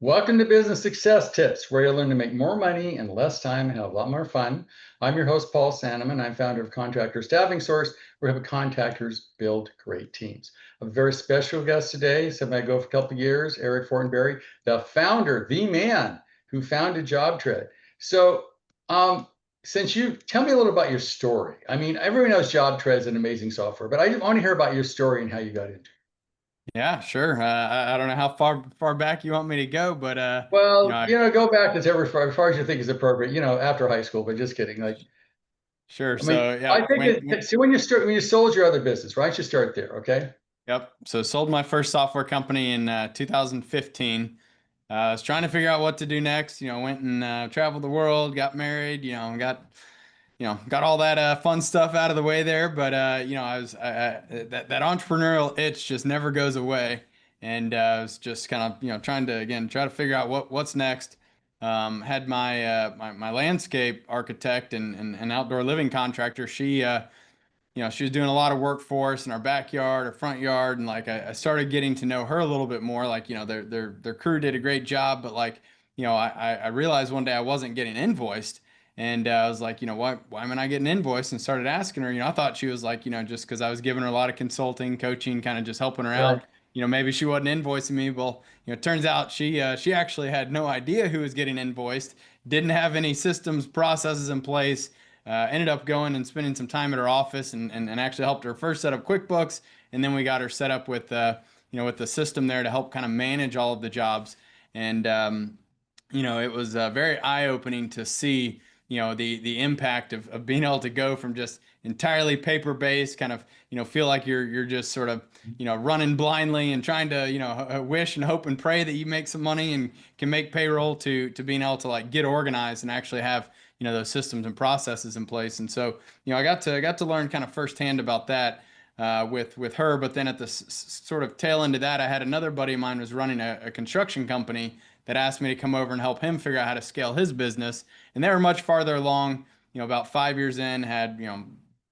Welcome to Business Success Tips, where you'll learn to make more money in less time and have a lot more fun. I'm your host, Paul Sanneman. I'm founder of Contractor Staffing Source, where we have contractors build great teams. A very special guest today, somebody I go for a couple of years, Eric Fortenberry, the founder, the man who founded JobTread. So, since you tell me a little about your story. I mean, everyone knows JobTread is an amazing software, but I want to hear about your story and how you got into it. Yeah, sure. I don't know how far back you want me to go, but you know, Well, go back to as far as you think is appropriate, after high school, but just kidding. Like, sure. I mean, So yeah, I think see when you sold your other business, right? You start there, okay? yep. So sold my first software company in 2015. I was trying to figure out what to do next. Went and traveled the world, got married. Got all that fun stuff out of the way there. But that entrepreneurial itch just never goes away, and I was just kind of trying to again try to figure out what's next. Had my landscape architect and outdoor living contractor. She was doing a lot of work for us in our backyard, our front yard, and like I started getting to know her a little bit more. Like, their crew did a great job, but like, I realized one day I wasn't getting invoiced, and I was like, why am I not getting invoiced? And started asking her. I thought she was like, just because I was giving her a lot of consulting, coaching, kind of just helping her Right. out. Maybe she wasn't invoicing me. Well, it turns out she actually had no idea who was getting invoiced, didn't have any systems, processes in place. Ended up going and spending some time at her office and actually helped her first set up QuickBooks, and then we got her set up with with the system there to help kind of manage all of the jobs. And it was very eye-opening to see the impact of being able to go from just entirely paper-based, kind of feel like you're just sort of running blindly and trying to wish and hope and pray that you make some money and can make payroll, to being able to like get organized and actually have those systems and processes in place. And so I got to learn kind of firsthand about that with her. But then at the sort of tail end of that, I had another buddy of mine was running a construction company that asked me to come over and help him figure out how to scale his business. And they were much farther along, about 5 years in, had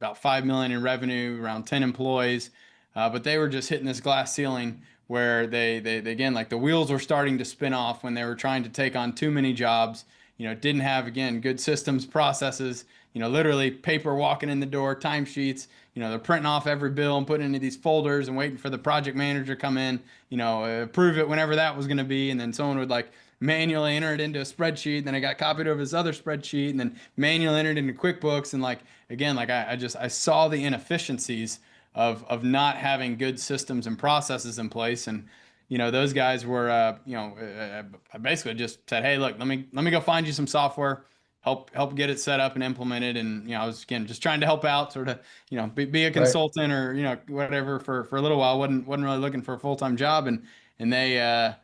about 5 million in revenue, around 10 employees. But they were just hitting this glass ceiling where they again, like the wheels were starting to spin off when they were trying to take on too many jobs. Didn't have, again, good systems, processes, literally paper walking in the door, timesheets. They're printing off every bill and putting it into these folders and waiting for the project manager to come in, approve it whenever that was going to be. And then someone would like manually enter it into a spreadsheet. Then it got copied over this other spreadsheet and then manually entered into QuickBooks. And like, again, like I saw the inefficiencies of not having good systems and processes in place. And those guys were, I basically just said, hey, look, let me go find you some software, help get it set up and implemented. And, I was, again, just trying to help out, sort of, be a Right. consultant or, whatever for a little while. Wasn't really looking for a full-time job. And they,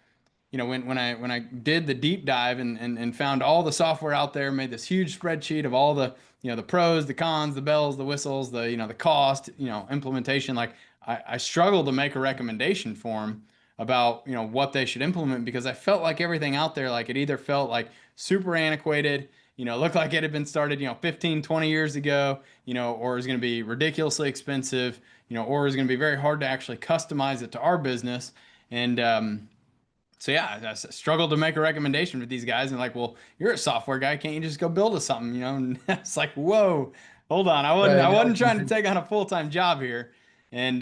when I did the deep dive and found all the software out there, made this huge spreadsheet of all the the pros, the cons, the bells, the whistles, the cost, implementation. Like I struggled to make a recommendation for them about what they should implement, because I felt like everything out there, like it either felt like super antiquated, looked like it had been started 15, 20 years ago, or is going to be ridiculously expensive, or is going to be very hard to actually customize it to our business. And so yeah, I struggled to make a recommendation for these guys, and like, well, you're a software guy, can't you just go build us something? And it's like, whoa, hold on, I wasn't Right. I wasn't trying to take on a full time job here, and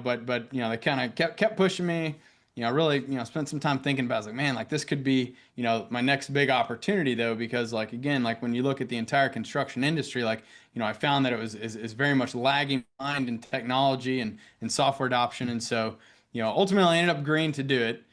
but they kind of kept pushing me. Really, spent some time thinking about it. I was like, man, like this could be my next big opportunity though, because like again, like when you look at the entire construction industry, like I found that it was is very much lagging behind in technology and software adoption, and so ultimately I ended up agreeing to do it.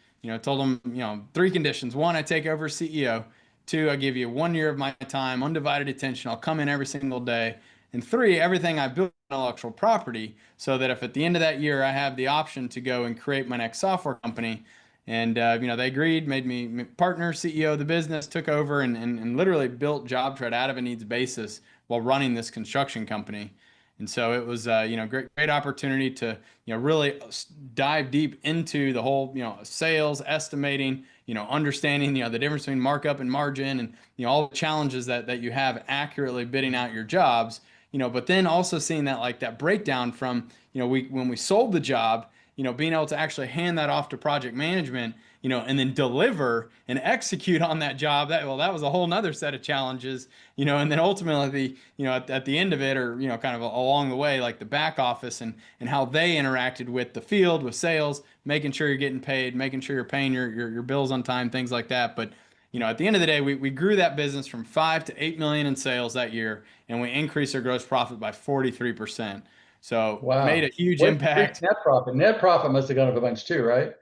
Told them, three conditions. One, I take over as CEO. Two, I give you 1 year of my time, undivided attention. I'll come in every single day. And three, everything I build is intellectual property, so that if at the end of that year I have the option to go and create my next software company. And, they agreed, made me partner, CEO of the business, took over and literally built JobTread out of a needs basis while running this construction company. And so it was, great opportunity to, really dive deep into the whole, sales, estimating, understanding, the difference between markup and margin, and, all the challenges that you have accurately bidding out your jobs, but then also seeing that, like that breakdown from, when we sold the job, being able to actually hand that off to project management, and then deliver and execute on that job. That was a whole nother set of challenges, and then ultimately, at the end of it, or, kind of along the way, like the back office and how they interacted with the field, with sales, making sure you're getting paid, making sure you're paying your bills on time, things like that. But at the end of the day, we grew that business from 5 to 8 million in sales that year, and we increased our gross profit by 43%. So made Wow. a huge What's your impact. net profit? Net profit must have gone up a bunch too, right?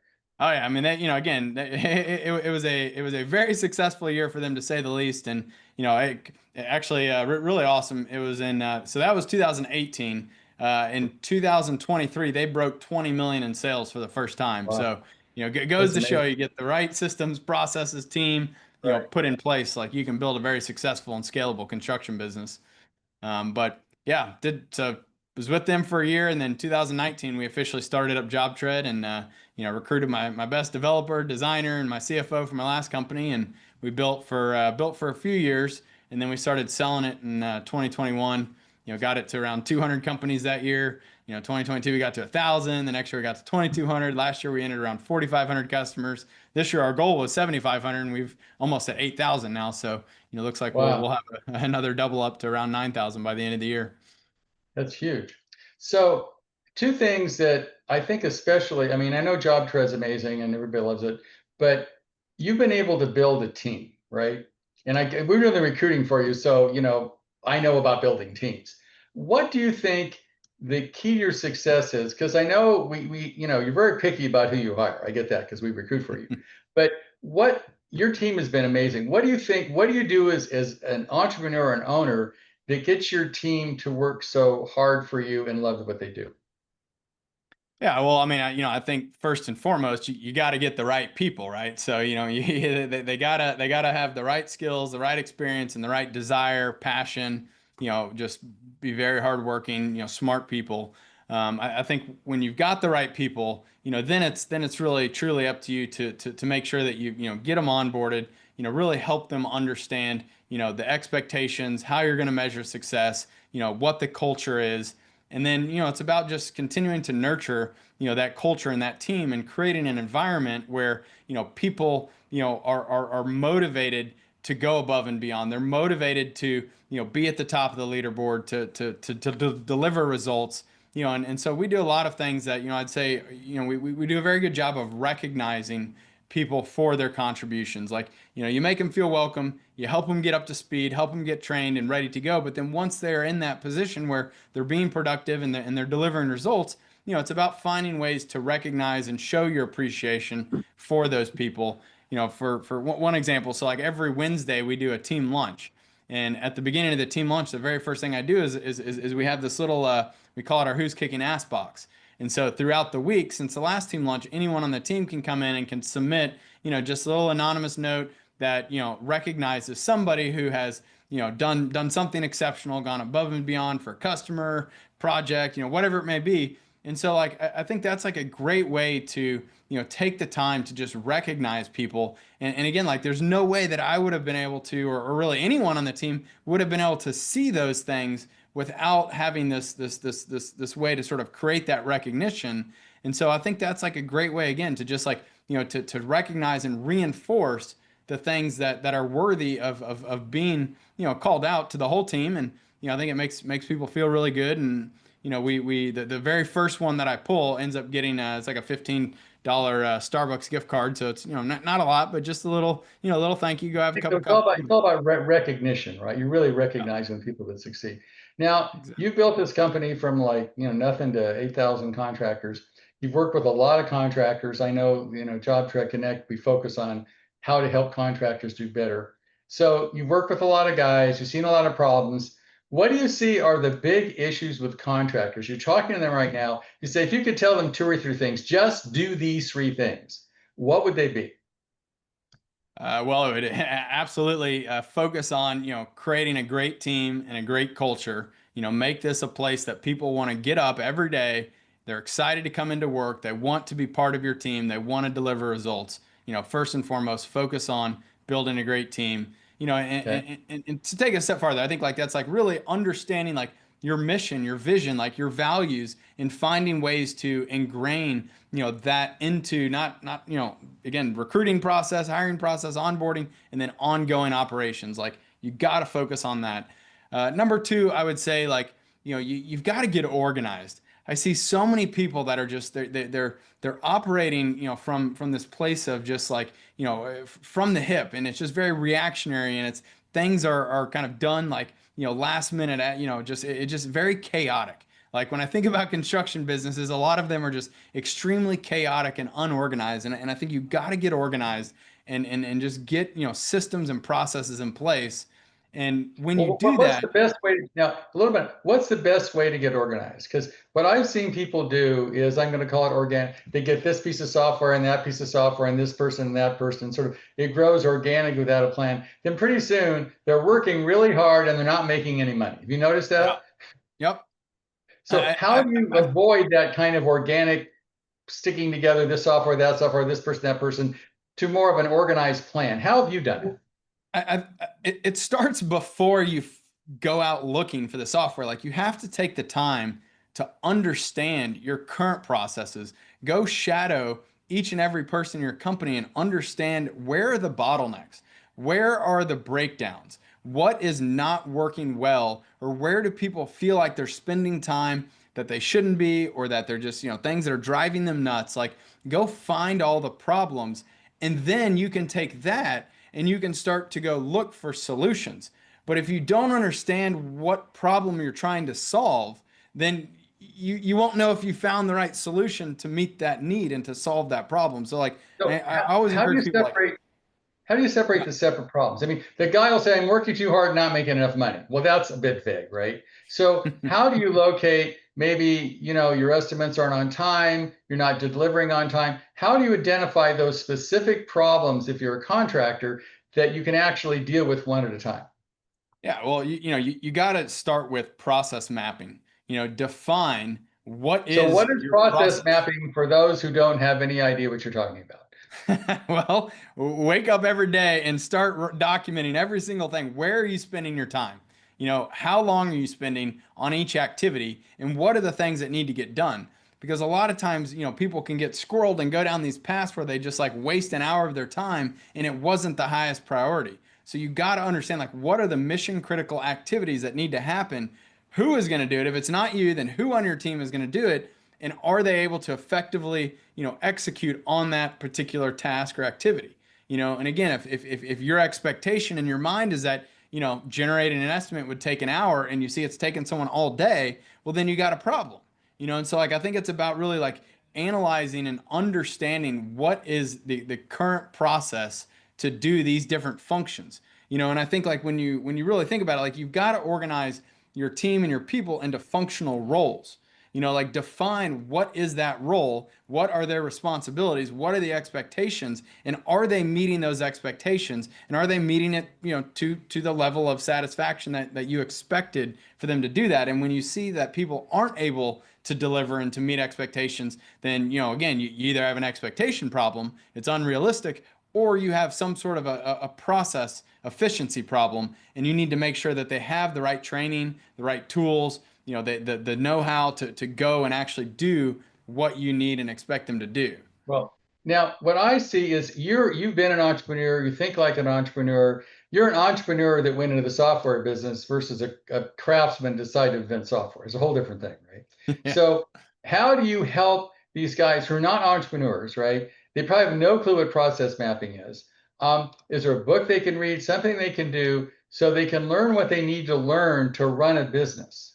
Oh yeah, I mean that, again, it was a very successful year for them, to say the least. And it actually, really awesome. It was in, so that was 2018. In 2023, they broke 20 million in sales for the first time. Wow. So it goes That's to show, amazing. you get the right systems, processes, team, Right. put in place, like you can build a very successful and scalable construction business. But yeah, did so was with them for a year, and then 2019 we officially started up JobTread, and recruited my best developer, designer, and my CFO from my last company, and we built for a few years, and then we started selling it in 2021. Got it to around 200 companies that year. 2022 we got to 1,000. The next year we got to 2,200. Last year we ended around 4,500 customers. This year our goal was 7,500, and we've almost at 8,000 now. So looks like we'll Wow. have another double up to around 9,000 by the end of the year. That's huge. So, two things that I think, especially, I mean, I know JobTread's amazing and everybody loves it, but you've been able to build a team, right? And we're doing the recruiting for you, so I know about building teams. What do you think the key to your success is? Because I know you're very picky about who you hire. I get that because we recruit for you. But what your team has been amazing. What do you think? What do you do as an entrepreneur and owner that gets your team to work so hard for you and love what they do? Yeah, well, I mean, I think first and foremost, you got to get the right people, right? So, they gotta have the right skills, the right experience, and the right desire, passion. Just be very hardworking, smart people. I think when you've got the right people, then it's really truly up to you to make sure that you get them onboarded. Really help them understand, the expectations, how you're going to measure success, what the culture is. And then, it's about just continuing to nurture, that culture and that team, and creating an environment where, people, are motivated to go above and beyond. They're motivated to, be at the top of the leaderboard, to deliver results, and so we do a lot of things that, I'd say, we do a very good job of recognizing people for their contributions. Like, you make them feel welcome, you help them get up to speed, help them get trained and ready to go. But then once they're in that position where they're being productive and they're delivering results, it's about finding ways to recognize and show your appreciation for those people. For one example, so like every Wednesday we do a team lunch. And at the beginning of the team lunch, the very first thing I do is we have this little, we call it our Who's Kicking Ass box. And so throughout the week, since the last team launch, anyone on the team can come in and can submit, just a little anonymous note that, recognizes somebody who has, done something exceptional, gone above and beyond for a customer, project, whatever it may be. And so, like, I think that's like a great way to, take the time to just recognize people. And again, like, there's no way that I would have been able to, or really anyone on the team would have been able to see those things without having this way to sort of create that recognition. And so I think that's like a great way, again, to just like, to recognize and reinforce the things that are worthy of being, called out to the whole team. And, I think it makes people feel really good. And, the very first one that I pull ends up getting, it's like a $15 Starbucks gift card. So it's, not a lot, but just a little, little thank you. Go have a cup So of coffee. it's all about recognition, right? You're really recognizing people that succeed. Now, Exactly. you built this company from like, nothing to 8,000 contractors. You've worked with a lot of contractors. I know, JobTread Connect, we focus on how to help contractors do better. So you've worked with a lot of guys, you've seen a lot of problems. What do you see are the big issues with contractors? You're talking to them right now. You say, if you could tell them two or three things, just do these three things, what would they be? Well, it would absolutely focus on, creating a great team and a great culture. Make this a place that people want to get up every day. They're excited to come into work. They want to be part of your team. They want to deliver results. First and foremost, focus on building a great team. Okay. And to take it a step farther, I think like that's like really understanding like your mission, your vision, like your values, and finding ways to ingrain, that into not, again, recruiting process, hiring process, onboarding, and then ongoing operations. Like you got to focus on that. Number two, I would say like, you've got to get organized. I see so many people that are just they're operating, from this place of just like, from the hip, and it's just very reactionary, and it's things are kind of done like, last minute at, just it's just very chaotic. Like when I think about construction businesses, a lot of them are just extremely chaotic and unorganized, and I think you got to get organized and just get, systems and processes in place. And when you Well, do what's that, the best way to, now a little bit, what's the best way to get organized? Because what I've seen people do is, I'm going to call it organic. They get this piece of software and that piece of software and this person and that person, sort of it grows organic without a plan. Then pretty soon they're working really hard and they're not making any money. Have you noticed yeah, that? yep. So how do you avoid that kind of organic sticking together, this software, this person, that person, to more of an organized plan? How have you done it? It starts before you go out looking for the software. Like you have to take the time to understand your current processes, go shadow each and every person in your company and understand where are the bottlenecks, where are the breakdowns, what is not working well, or where do people feel like they're spending time that they shouldn't be, or that they're just, things that are driving them nuts. Like go find all the problems, and then you can take that and you can start to go look for solutions. But if you don't understand what problem you're trying to solve, then you won't know if you found the right solution to meet that need and to solve that problem. So like So I always how do you encourage people like, separate? How do you separate yeah, the separate problems? I mean, the guy will say, I'm working too hard, not making enough money. Well, that's a bit vague, right? So how do you locate, maybe, your estimates aren't on time, you're not delivering on time. How do you identify those specific problems, if you're a contractor, that you can actually deal with one at a time? yeah, well, you got to start with process mapping. Define what So is what is your process process. mapping for those who don't have any idea what you're talking about? Well, wake up every day and start documenting every single thing. Where are you spending your time? How long are you spending on each activity, and what are the things that need to get done? Because a lot of times, people can get squirreled and go down these paths where they just like waste an hour of their time and it wasn't the highest priority. So you got to understand like what are the mission critical activities that need to happen? Who is going to do it? If it's not you, then who on your team is going to do it? And are they able to effectively, execute on that particular task or activity? And again, if your expectation in your mind is that, generating an estimate would take an hour and you see it's taking someone all day, well, then you got a problem. And so like I think it's about really like analyzing and understanding what is the current process to do these different functions. And I think like when you really think about it, like you've got to organize your team and your people into functional roles. Like define what is that role, what are their responsibilities, what are the expectations, and are they meeting those expectations, and are they meeting it, to the level of satisfaction that you expected for them to do that. And when you see that people aren't able to deliver and to meet expectations, then, again, you either have an expectation problem, it's unrealistic, or you have some sort of a process efficiency problem, and you need to make sure that they have the right training, the right tools, the know-how to go and actually do what you need and expect them to do. Well, now what I see is you've been an entrepreneur, you think like an entrepreneur. You're an entrepreneur that went into the software business versus a craftsman decided to invent software. It's a whole different thing, right? Yeah. So how do you help these guys who are not entrepreneurs, right? They probably have no clue what process mapping is. Is there a book they can read, something they can do so they can learn what they need to learn to run a business?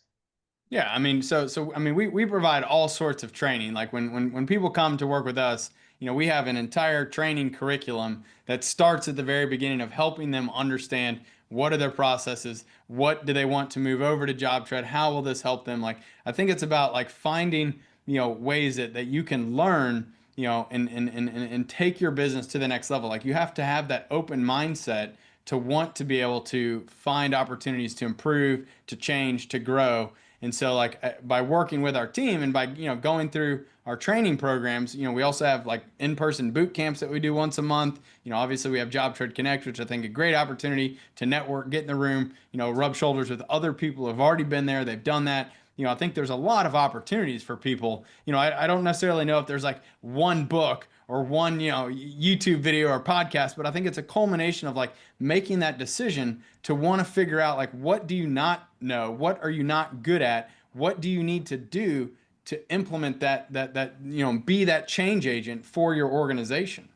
Yeah, I mean, so I mean, we provide all sorts of training. Like when people come to work with us, we have an entire training curriculum that starts at the very beginning of helping them understand what are their processes, what do they want to move over to JobTread, how will this help them? Like I think it's about like finding, ways that you can learn, and take your business to the next level. Like you have to have that open mindset to want to be able to find opportunities to improve, to change, to grow. And so like by working with our team and by, going through our training programs, we also have like in-person boot camps that we do once a month. Obviously we have JobTread Connect, which I think a great opportunity to network, get in the room, rub shoulders with other people who have already been there. They've done that. I think there's a lot of opportunities for people. I don't necessarily know if there's like one book or one, YouTube video or podcast, but I think it's a culmination of like making that decision to want to figure out like, what do you not know? What are you not good at? What do you need to do to implement be that change agent for your organization?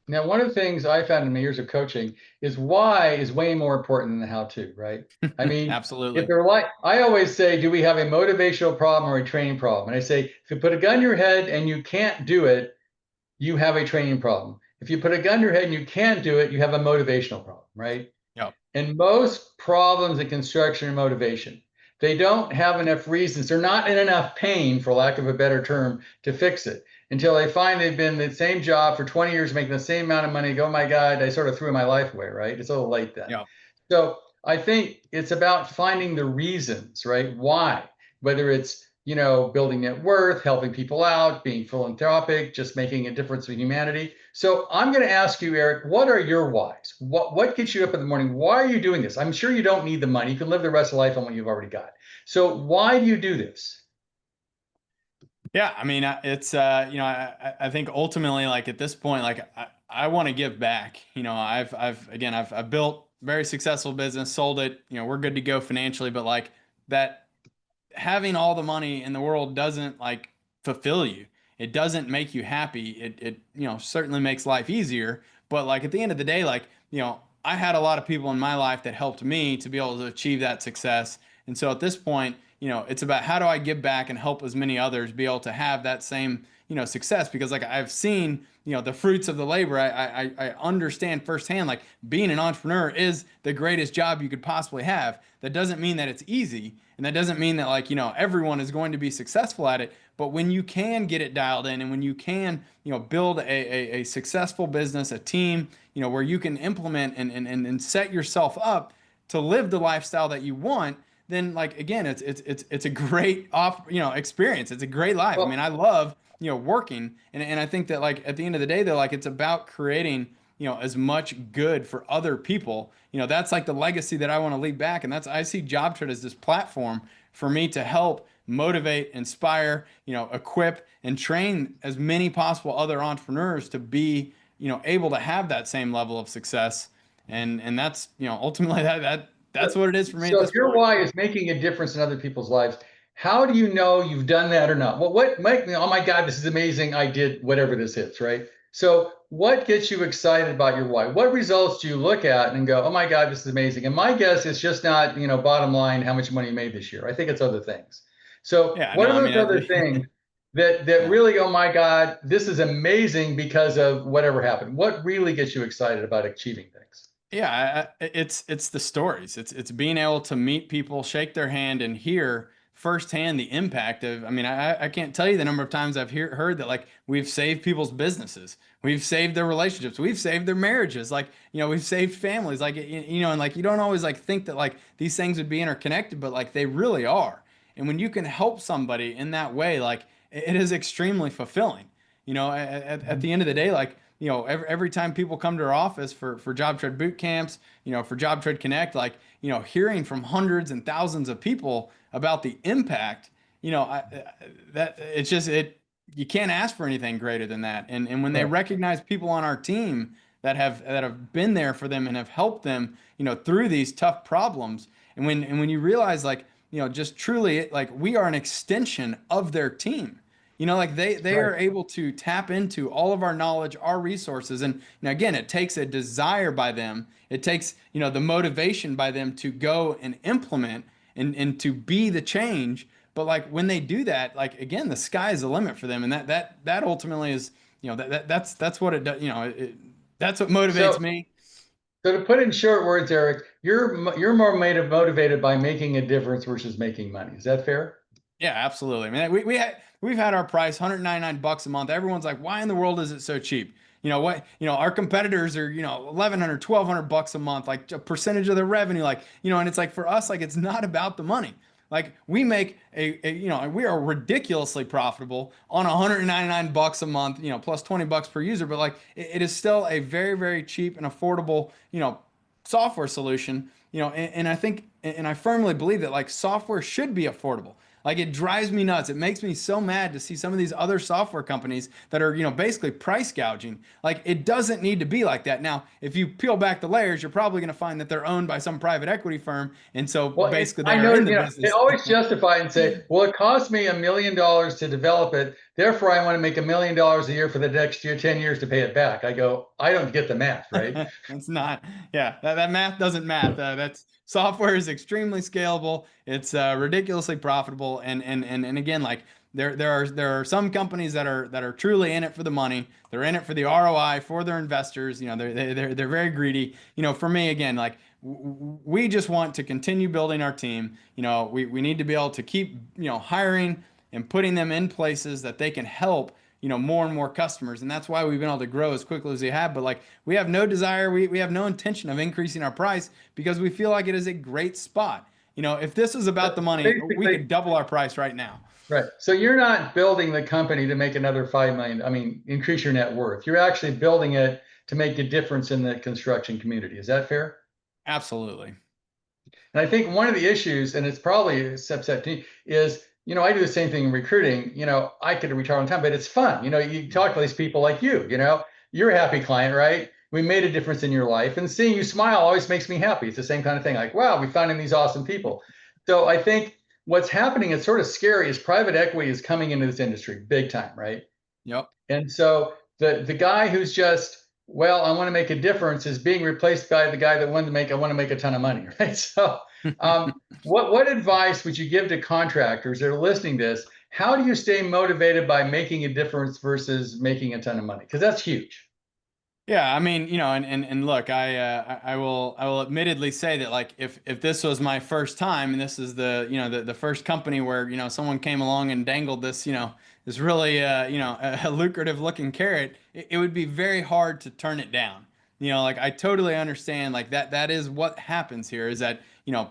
Now, one of the things I found in my years of coaching is why is way more important than the how to, right? I mean, if Absolutely. they're like, I always say, do we have a motivational problem or a training problem? And I say, if you put a gun to your head and you can't do it, you have a training problem. If you put a gun to your head and you can't do it, you have a motivational problem, right? Yep. And most problems in construction are motivation. They don't have enough reasons. They're not in enough pain, for lack of a better term, to fix it until they find they've been in the same job for 20 years, making the same amount of money. Go, oh my God, I sort of threw my life away, right? It's a little late then. Yep. So I think it's about finding the reasons, right? Why? Whether it's building net worth, helping people out, being philanthropic, just making a difference in humanity. So I'm going to ask you, Eric, what are your whys? What gets you up in the morning? Why are you doing this? I'm sure you don't need the money. You can live the rest of life on what you've already got. So why do you do this? Yeah, I mean, it's I think ultimately, like at this point, like I want to give back. I've built very successful business, sold it. We're good to go financially, but like that having all the money in the world doesn't like fulfill you. It doesn't make you happy. It certainly makes life easier, but like at the end of the day, like I had a lot of people in my life that helped me to be able to achieve that success. And so at this point, it's about how do I give back and help as many others be able to have that same, success, because like I've seen, the fruits of the labor. I understand firsthand, like being an entrepreneur is the greatest job you could possibly have. That doesn't mean that it's easy. And that doesn't mean that like, everyone is going to be successful at it. But when you can get it dialed in and when you can, build a successful business, a team, where you can implement and set yourself up to live the lifestyle that you want, then like again, it's a great experience. It's a great life. I mean, Well, I love, working, and I think that like at the end of the day, though, like it's about creating, as much good for other people. That's like the legacy that I want to leave back, and that's I see JobTread as this platform for me to help motivate, inspire, equip and train as many possible other entrepreneurs to be, able to have that same level of success. And that's, ultimately that's what it is for me at so this if your point. why is making a difference in other people's lives, how do you know you've done that or not? Well, what make me, oh my God, this is amazing. I did whatever this is, right? So what gets you excited about your why? What results do you look at and go, oh my God, this is amazing? And my guess is just not, bottom line, how much money you made this year. I think it's other things. So Yeah, what no, are I those mean, other things that yeah. really, oh my God, this is amazing because of whatever happened? What really gets you excited about achieving things? Yeah, it's the stories. It's being able to meet people, shake their hand, and hear firsthand the impact of. I mean, I can't tell you the number of times I've heard that like we've saved people's businesses, we've saved their relationships, we've saved their marriages, like we've saved families, like and like you don't always like think that like these things would be interconnected, but like they really are. And when you can help somebody in that way, like it is extremely fulfilling. At the end of the day, like every time people come to our office for JobTread boot camps, for JobTread Connect, like, hearing from hundreds and thousands of people about the impact, that it's just, you can't ask for anything greater than that. And when they Right. recognize people on our team that have been there for them and have helped them, through these tough problems. And when you realize like, just truly like we are an extension of their team. Like they Right. are able to tap into all of our knowledge, our resources. And again, it takes a desire by them. It takes, the motivation by them to go and implement and to be the change. But like when they do that, like again, the sky is the limit for them. And that ultimately is, that's what it does, that's what motivates So me. So to put in short words, Eric, you're more motivated by making a difference versus making money. Is that fair? Yeah, absolutely. I mean, we've had our price $199 a month. Everyone's like, why in the world is it so cheap? Our competitors are, 1,100, $1,200 a month, like a percentage of their revenue. Like, and it's like for us, like it's not about the money. Like we make we are ridiculously profitable on $199 a month, plus $20 per user, but like it is still a very, very cheap and affordable, software solution, and I think, and I firmly believe that like software should be affordable. Like it drives me nuts. It makes me so mad to see some of these other software companies that are, basically price gouging. Like it doesn't need to be like that. Now, if you peel back the layers, you're probably going to find that they're owned by some private equity firm. And so Well, basically I they are know, in the they business. always justify it and say, well, it cost me $1 million to develop it. Therefore, I want to make $1 million a year for the next year, 10 years to pay it back. I go, I don't get the math, right? It's not, yeah, that math doesn't math. That's software is extremely scalable. It's ridiculously profitable. And again, like there are some companies that are truly in it for the money. They're in it for the ROI for their investors. They're very greedy. For me, again, like we just want to continue building our team. We need to be able to keep, hiring and putting them in places that they can help, more and more customers. And that's why we've been able to grow as quickly as we have. But like we have no desire, we have no intention of increasing our price because we feel like it is a great spot. If this was about the money, we Basically, could double our price right now. right. So you're not building the company to make another 5 million, I mean, increase your net worth. You're actually building it to make a difference in the construction community. Is that fair? Absolutely. And I think one of the issues, and it's probably a subset to me, is, I do the same thing in recruiting. I could retire on time, but it's fun. You talk to these people like you're a happy client, right? We made a difference in your life. And seeing you smile always makes me happy. It's the same kind of thing. Like, wow, we found these awesome people. So I think what's happening is sort of scary is private equity is coming into this industry big time, right? Yep. And so the guy who's just, well, I want to make a difference is being replaced by the guy that wanted to make, I want to make a ton of money, right? So what advice would you give to contractors that are listening to this? How do you stay motivated by making a difference versus making a ton of money? Because that's huge. Yeah, I mean, and look, I will admittedly say that like if this was my first time and this is the first company where someone came along and dangled this this really a lucrative looking carrot, it would be very hard to turn it down. Like I totally understand like that is what happens here is that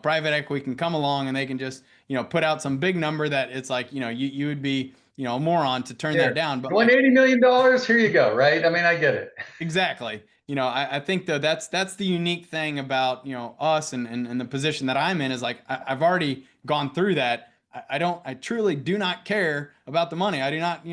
private equity can come along and they can just put out some big number that it's like you would be a moron to turn that Here, down, but you want like $80 million? Here you go, right? I mean, I get it. exactly. I think though that's the unique thing about, us and the position that I'm in is like I've already gone through that. I truly do not care about the money. I do not,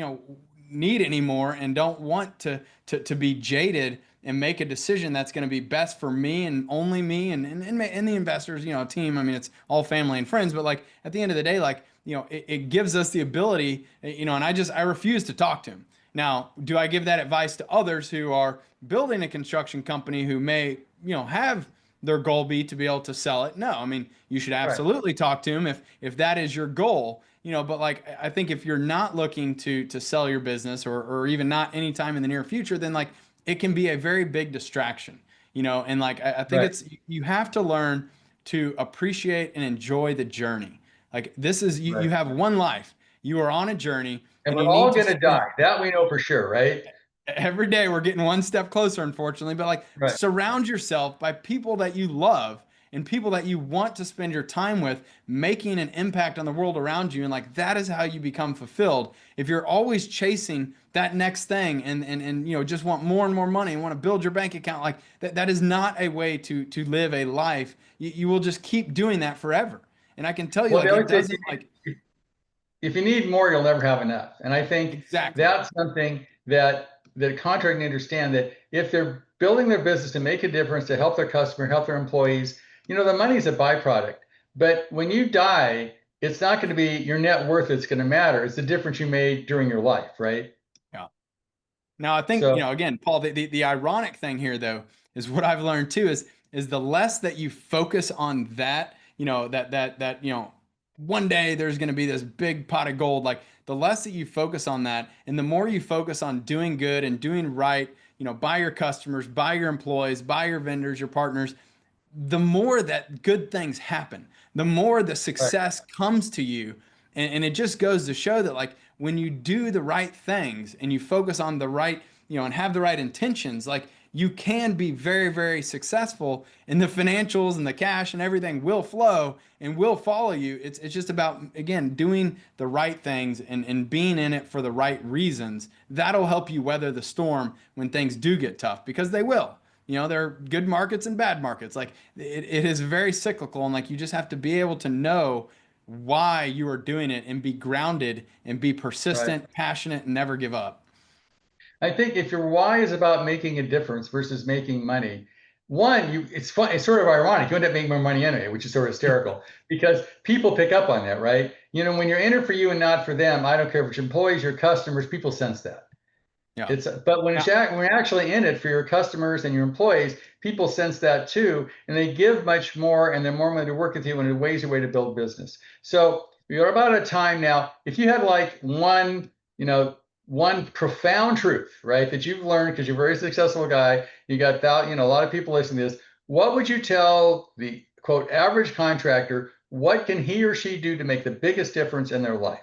need anymore and don't want to be jaded and make a decision that's going to be best for me and only me and the investors, team. I mean, it's all family and friends, but like at the end of the day, like, it gives us the ability, and I refuse to talk to him. Now, do I give that advice to others who are building a construction company who may, have their goal be to be able to sell it? No, I mean, you should Right, absolutely talk to them if that is your goal. But like I think if you're not looking to sell your business or even not anytime in the near future, then like it can be a very big distraction. And like I think right, it's you have to learn to appreciate and enjoy the journey. Like this is you right. have one life. You are on a journey And and we're you need all to going to die. That we know for sure, right? every day we're getting one step closer, unfortunately, but like Right. surround yourself by people that you love and people that you want to spend your time with, making an impact on the world around you. And like that is how you become fulfilled. If you're always chasing that next thing and just want more and more money and want to build your bank account, like that is not a way to live a life. You will just keep doing that forever. And I can tell you Well, like they it always say doesn't like if you need more, you'll never have enough. And I think exactly. that's something that a contractor can understand that if they're building their business to make a difference, to help their customer, help their employees, the money is a byproduct. But when you die, it's not going to be your net worth that's going to matter. It's the difference you made during your life, right? Yeah. Now, I think, So, again, Paul, the ironic thing here, though, is what I've learned too is the less that you focus on that, one day there's going to be this big pot of gold, like the less that you focus on that and the more you focus on doing good and doing right, by your customers, by your employees, by your vendors, your partners, the more that good things happen, the more the right, success comes to you. And it just goes to show that like when you do the right things and you focus on the right, and have the right intentions, like you can be very, very successful, and the financials and the cash and everything will flow and will follow you. It's just about, again, doing the right things and being in it for the right reasons. That'll help you weather the storm when things do get tough, because they will. There are good markets and bad markets. Like it is very cyclical, and like you just have to be able to know why you are doing it and be grounded and be Right. persistent, passionate, and never give up. I think if your why is about making a difference versus making money, one, it's fun, it's sort of ironic. You end up making more money anyway, which is sort of hysterical because people pick up on that, right? When you're in it for you and not for them, I don't care if it's employees, your customers, people sense that. Yeah. But when Yeah. when you're actually in it for your customers and your employees, people sense that too, and they give much more, and they're more willing to work with you, and it ways a way to build business. So we are about a time now. If you had like one profound truth, right, that you've learned because you're a very successful guy, you got that, a lot of people listening to this. What would you tell the quote average contractor? What can he or she do to make the biggest difference in their life?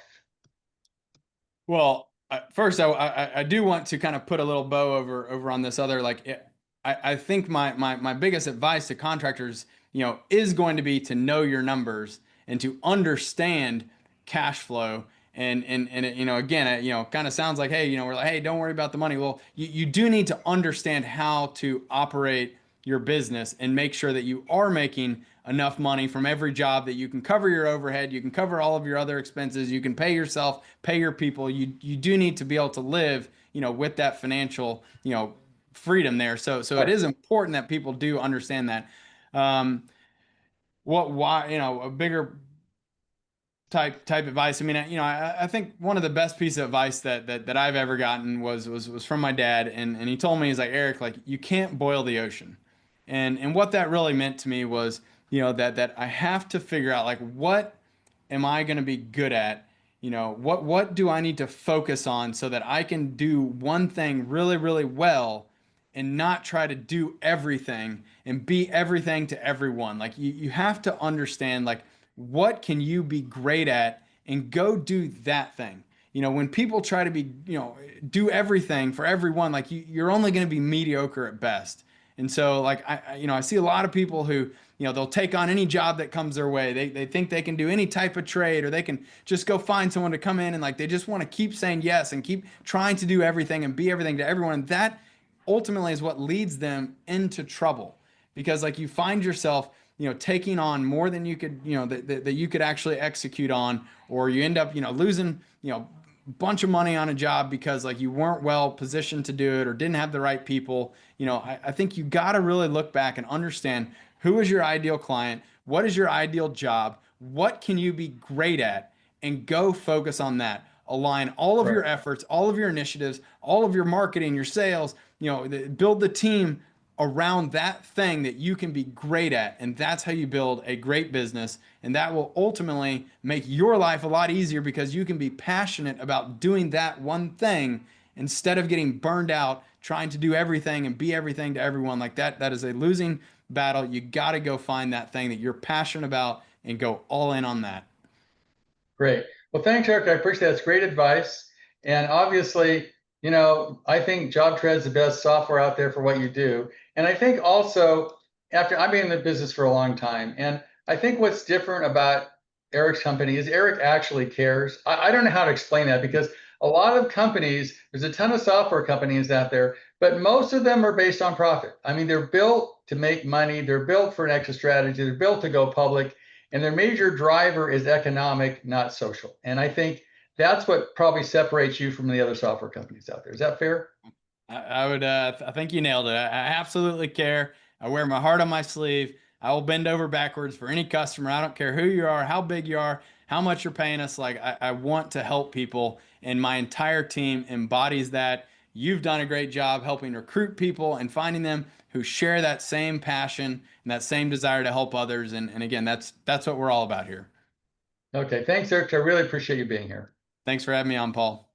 Well, first, I do want to kind of put a little bow over on this other, like I think my biggest advice to contractors, is going to be to know your numbers and to understand cash flow. And it, again, it, kind of sounds like, hey, we're like, hey, don't worry about the money. Well, you do need to understand how to operate your business and make sure that you are making enough money from every job that you can cover your overhead, you can cover all of your other expenses, you can pay yourself, pay your people. You do need to be able to live, with that financial, freedom there. So it Right. is important that people do understand that. Um, why, a bigger type advice. I mean, I think one of the best pieces of advice that I've ever gotten was from my dad, and he told me, he's like, Eric, like you can't boil the ocean. And what that really meant to me was, that I have to figure out, like, what am I going to be good at? What do I need to focus on so that I can do one thing really, really well and not try to do everything and be everything to everyone. Like you have to understand, like, what can you be great at and go do that thing. When people try to be, do everything for everyone, like you're only going to be mediocre at best. And so, like, I see a lot of people who, they'll take on any job that comes their way. They think they can do any type of trade, or they can just go find someone to come in, and like they just want to keep saying yes and keep trying to do everything and be everything to everyone. And that ultimately is what leads them into trouble, because like you find yourself, taking on more than you could, that you could actually execute on, or you end up, losing, bunch of money on a job because like you weren't well positioned to do it or didn't have the right people. I think you got to really look back and understand, who is your ideal client? What is your ideal job? What can you be great at? And go focus on that. Align all of your Right. efforts, all of your initiatives, all of your marketing, your sales, build the team around that thing that you can be great at. And that's how you build a great business. And that will ultimately make your life a lot easier, because you can be passionate about doing that one thing instead of getting burned out trying to do everything and be everything to everyone. Like that is a losing battle. You got to go find that thing that you're passionate about and go all in on that. Great. Well, thanks, Eric. I appreciate that. It's great advice. And obviously, I think JobTread is the best software out there for what you do. And I think also, after I've been in the business for a long time, and I think what's different about Eric's company is Eric actually cares. I don't know how to explain that, because a lot of companies, there's a ton of software companies out there, but most of them are based on profit. I mean, they're built to make money, they're built for an exit strategy, they're built to go public, and their major driver is economic, not social. And I think that's what probably separates you from the other software companies out there. Is that fair? I would, I think you nailed it. I absolutely care. I wear my heart on my sleeve. I will bend over backwards for any customer. I don't care who you are, how big you are, how much you're paying us. Like, I want to help people, and my entire team embodies that. You've done a great job helping recruit people and finding them who share that same passion and that same desire to help others. And again, that's what we're all about here. Okay. Thanks, Eric. I really appreciate you being here. Thanks for having me on, Paul.